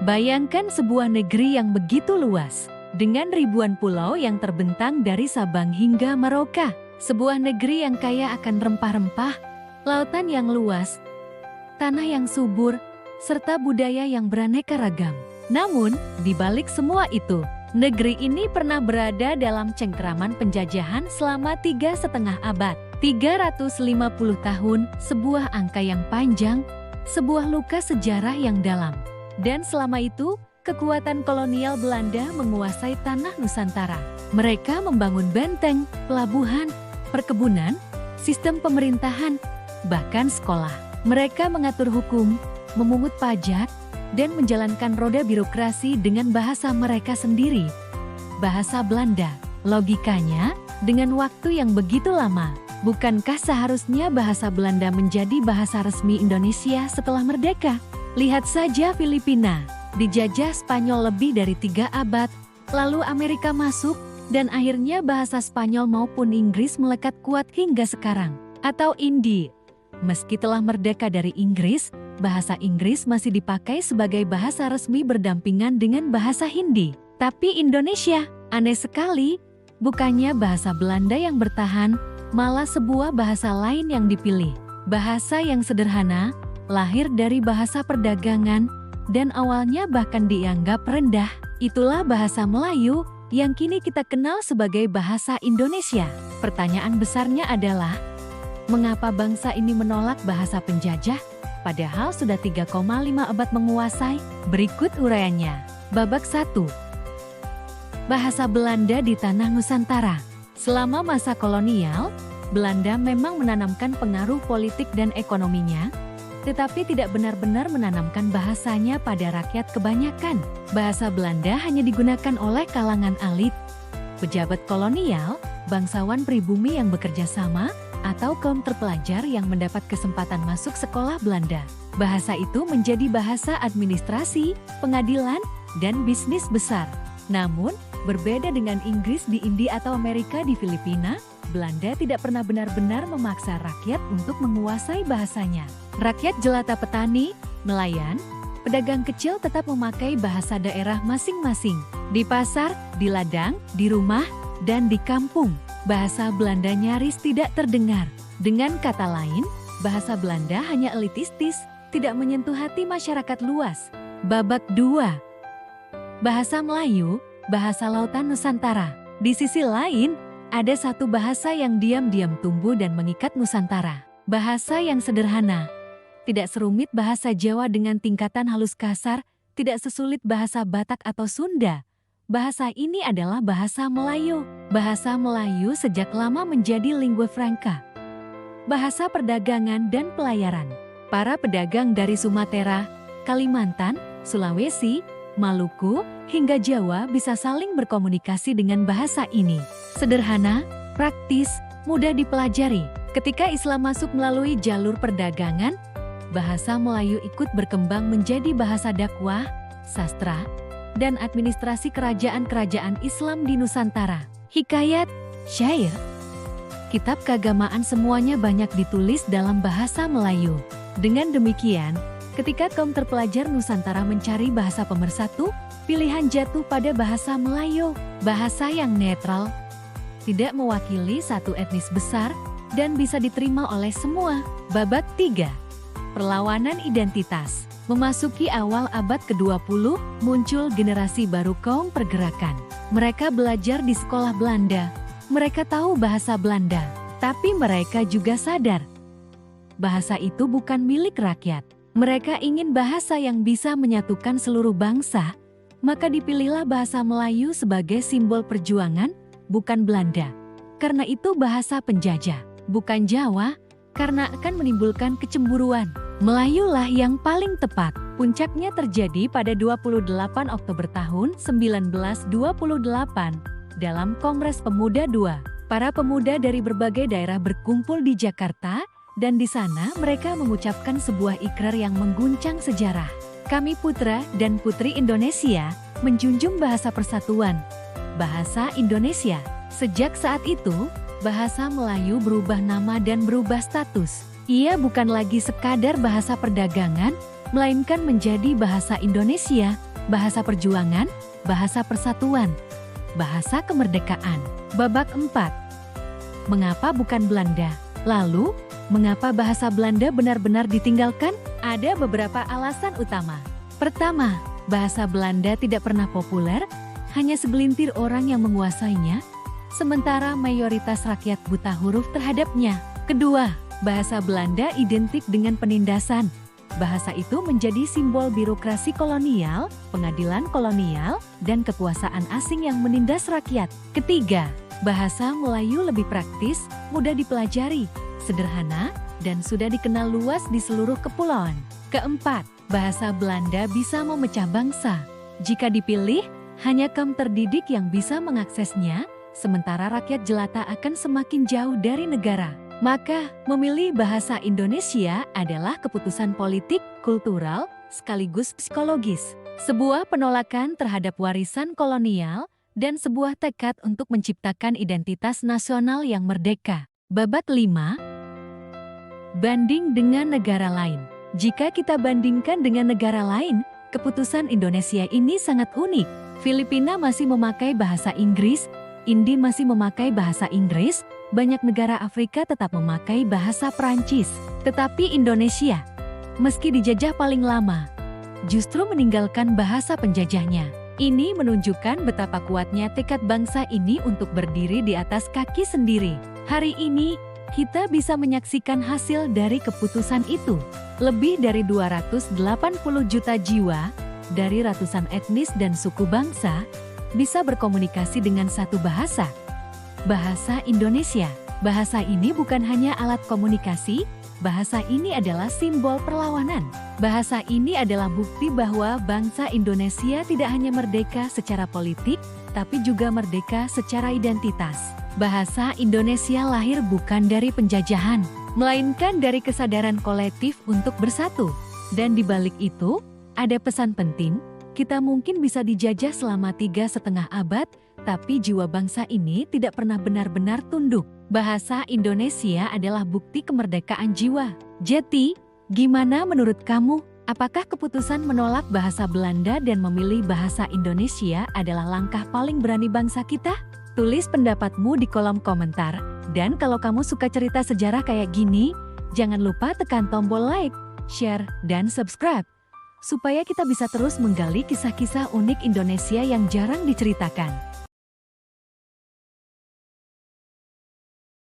Bayangkan sebuah negeri yang begitu luas, dengan ribuan pulau yang terbentang dari Sabang hingga Merauke. Sebuah negeri yang kaya akan rempah-rempah, lautan yang luas, tanah yang subur, serta budaya yang beraneka ragam. Namun, di balik semua itu, negeri ini pernah berada dalam cengkeraman penjajahan selama 3,5 abad. 350 tahun, sebuah angka yang panjang, sebuah luka sejarah yang dalam. Dan selama itu, kekuatan kolonial Belanda menguasai tanah Nusantara. Mereka membangun benteng, pelabuhan, perkebunan, sistem pemerintahan, bahkan sekolah. Mereka mengatur hukum, memungut pajak, dan menjalankan roda birokrasi dengan bahasa mereka sendiri, bahasa Belanda. Logikanya, dengan waktu yang begitu lama, bukankah seharusnya bahasa Belanda menjadi bahasa resmi Indonesia setelah merdeka? Lihat saja Filipina, dijajah Spanyol lebih dari 3 abad, lalu Amerika masuk, dan akhirnya bahasa Spanyol maupun Inggris melekat kuat hingga sekarang. Atau India, meski telah merdeka dari Inggris, bahasa Inggris masih dipakai sebagai bahasa resmi berdampingan dengan bahasa Hindi. Tapi Indonesia, aneh sekali, bukannya bahasa Belanda yang bertahan, malah sebuah bahasa lain yang dipilih. Bahasa yang sederhana, lahir dari bahasa perdagangan, dan awalnya bahkan dianggap rendah. Itulah bahasa Melayu, yang kini kita kenal sebagai bahasa Indonesia. Pertanyaan besarnya adalah, mengapa bangsa ini menolak bahasa penjajah, padahal sudah 3,5 abad menguasai? Berikut uraiannya. Babak 1. Bahasa Belanda di tanah Nusantara. Selama masa kolonial, Belanda memang menanamkan pengaruh politik dan ekonominya, tetapi tidak benar-benar menanamkan bahasanya pada rakyat kebanyakan. Bahasa Belanda hanya digunakan oleh kalangan elit, pejabat kolonial, bangsawan pribumi yang bekerja sama, atau kaum terpelajar yang mendapat kesempatan masuk sekolah Belanda. Bahasa itu menjadi bahasa administrasi, pengadilan, dan bisnis besar. Namun, berbeda dengan Inggris di India atau Amerika di Filipina, Belanda tidak pernah benar-benar memaksa rakyat untuk menguasai bahasanya. Rakyat jelata petani, nelayan, pedagang kecil tetap memakai bahasa daerah masing-masing. Di pasar, di ladang, di rumah, dan di kampung, bahasa Belanda nyaris tidak terdengar. Dengan kata lain, bahasa Belanda hanya elitistis, tidak menyentuh hati masyarakat luas. Babak 2. Bahasa Melayu, bahasa lautan Nusantara. Di sisi lain, ada satu bahasa yang diam-diam tumbuh dan mengikat Nusantara. Bahasa yang sederhana, tidak serumit bahasa Jawa dengan tingkatan halus kasar, tidak sesulit bahasa Batak atau Sunda. Bahasa ini adalah bahasa Melayu. Bahasa Melayu sejak lama menjadi lingua franca, bahasa perdagangan dan pelayaran. Para pedagang dari Sumatera, Kalimantan, Sulawesi, Maluku, hingga Jawa bisa saling berkomunikasi dengan bahasa ini. Sederhana, praktis, mudah dipelajari. Ketika Islam masuk melalui jalur perdagangan, bahasa Melayu ikut berkembang menjadi bahasa dakwah, sastra, dan administrasi kerajaan-kerajaan Islam di Nusantara. Hikayat, syair, kitab keagamaan semuanya banyak ditulis dalam bahasa Melayu. Dengan demikian, ketika kaum terpelajar Nusantara mencari bahasa pemersatu, pilihan jatuh pada bahasa Melayu. Bahasa yang netral, tidak mewakili satu etnis besar, dan bisa diterima oleh semua. Babak 3. Perlawanan identitas. Memasuki awal abad ke-20, muncul generasi baru kaum pergerakan. Mereka belajar di sekolah Belanda. Mereka tahu bahasa Belanda, tapi mereka juga sadar bahasa itu bukan milik rakyat. Mereka ingin bahasa yang bisa menyatukan seluruh bangsa, maka dipilihlah bahasa Melayu sebagai simbol perjuangan, bukan Belanda. Karena itu bahasa penjajah, bukan Jawa, karena akan menimbulkan kecemburuan. Melayulah yang paling tepat. Puncaknya terjadi pada 28 Oktober tahun 1928 dalam Kongres Pemuda II. Para pemuda dari berbagai daerah berkumpul di Jakarta, dan di sana mereka mengucapkan sebuah ikrar yang mengguncang sejarah. Kami putra dan putri Indonesia menjunjung bahasa persatuan, bahasa Indonesia. Sejak saat itu, bahasa Melayu berubah nama dan berubah status. Ia bukan lagi sekadar bahasa perdagangan, melainkan menjadi bahasa Indonesia, bahasa perjuangan, bahasa persatuan, bahasa kemerdekaan. Babak 4. Mengapa bukan Belanda? Lalu, mengapa bahasa Belanda benar-benar ditinggalkan? Ada beberapa alasan utama. Pertama, bahasa Belanda tidak pernah populer, hanya segelintir orang yang menguasainya, sementara mayoritas rakyat buta huruf terhadapnya. Kedua, bahasa Belanda identik dengan penindasan. Bahasa itu menjadi simbol birokrasi kolonial, pengadilan kolonial, dan kekuasaan asing yang menindas rakyat. Ketiga, bahasa Melayu lebih praktis, mudah dipelajari, sederhana, dan sudah dikenal luas di seluruh kepulauan. Keempat, bahasa Belanda bisa memecah bangsa. Jika dipilih, hanya kaum terdidik yang bisa mengaksesnya, sementara rakyat jelata akan semakin jauh dari negara. Maka, memilih bahasa Indonesia adalah keputusan politik, kultural, sekaligus psikologis. Sebuah penolakan terhadap warisan kolonial, dan sebuah tekad untuk menciptakan identitas nasional yang merdeka. Babak 5. Banding dengan negara lain. Jika kita bandingkan dengan negara lain, keputusan Indonesia ini sangat unik. Filipina masih memakai bahasa Inggris, India masih memakai bahasa Inggris, banyak negara Afrika tetap memakai bahasa Prancis. Tetapi Indonesia, meski dijajah paling lama, justru meninggalkan bahasa penjajahnya. Ini menunjukkan betapa kuatnya tekad bangsa ini untuk berdiri di atas kaki sendiri. Hari ini, kita bisa menyaksikan hasil dari keputusan itu. Lebih dari 280 juta jiwa, dari ratusan etnis dan suku bangsa, bisa berkomunikasi dengan satu bahasa. Bahasa Indonesia. Bahasa ini bukan hanya alat komunikasi, bahasa ini adalah simbol perlawanan. Bahasa ini adalah bukti bahwa bangsa Indonesia tidak hanya merdeka secara politik, tapi juga merdeka secara identitas. Bahasa Indonesia lahir bukan dari penjajahan, melainkan dari kesadaran kolektif untuk bersatu. Dan di balik itu, ada pesan penting, kita mungkin bisa dijajah selama 3,5 abad, tapi jiwa bangsa ini tidak pernah benar-benar tunduk. Bahasa Indonesia adalah bukti kemerdekaan jiwa. Jadi, gimana menurut kamu? Apakah keputusan menolak bahasa Belanda dan memilih bahasa Indonesia adalah langkah paling berani bangsa kita? Tulis pendapatmu di kolom komentar. Dan kalau kamu suka cerita sejarah kayak gini, jangan lupa tekan tombol like, share, dan subscribe, supaya kita bisa terus menggali kisah-kisah unik Indonesia yang jarang diceritakan.